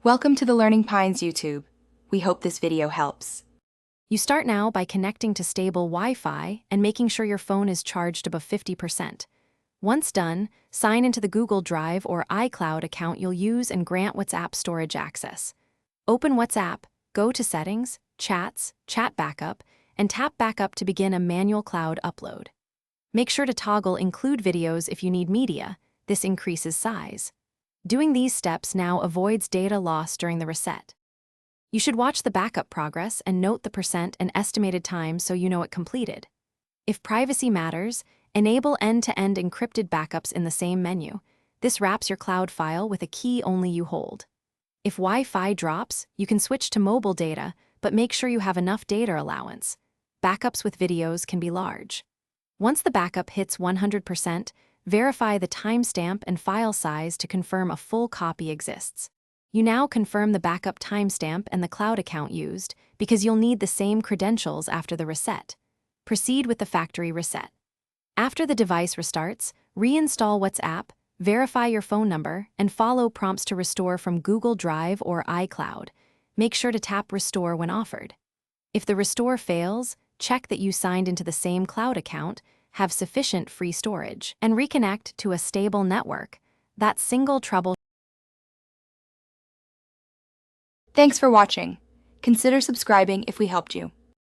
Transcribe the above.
Welcome to the Learning Pines YouTube. We hope this video helps. You start now by connecting to stable Wi-Fi and making sure your phone is charged above 50%. Once done, sign into the Google Drive or iCloud account you'll use and grant WhatsApp storage access. Open WhatsApp, go to Settings, Chats, Chat Backup, and tap Backup to begin a manual cloud upload. Make sure to toggle Include Videos if you need media. This increases size. Doing these steps now avoids data loss during the reset. You should watch the backup progress and note the percent and estimated time so you know it completed. If privacy matters, enable end-to-end encrypted backups in the same menu. This wraps your cloud file with a key only you hold. If Wi-Fi drops, you can switch to mobile data, but make sure you have enough data allowance. Backups with videos can be large. Once the backup hits 100%, verify the timestamp and file size to confirm a full copy exists. You now confirm the backup timestamp and the cloud account used because you'll need the same credentials after the reset. Proceed with the factory reset. After the device restarts, reinstall WhatsApp, verify your phone number, and follow prompts to restore from Google Drive or iCloud. Make sure to tap Restore when offered. If the restore fails, check that you signed into the same cloud account, have sufficient free storage, and reconnect to a stable network. That single trouble. Thanks for watching. Consider subscribing if we helped you.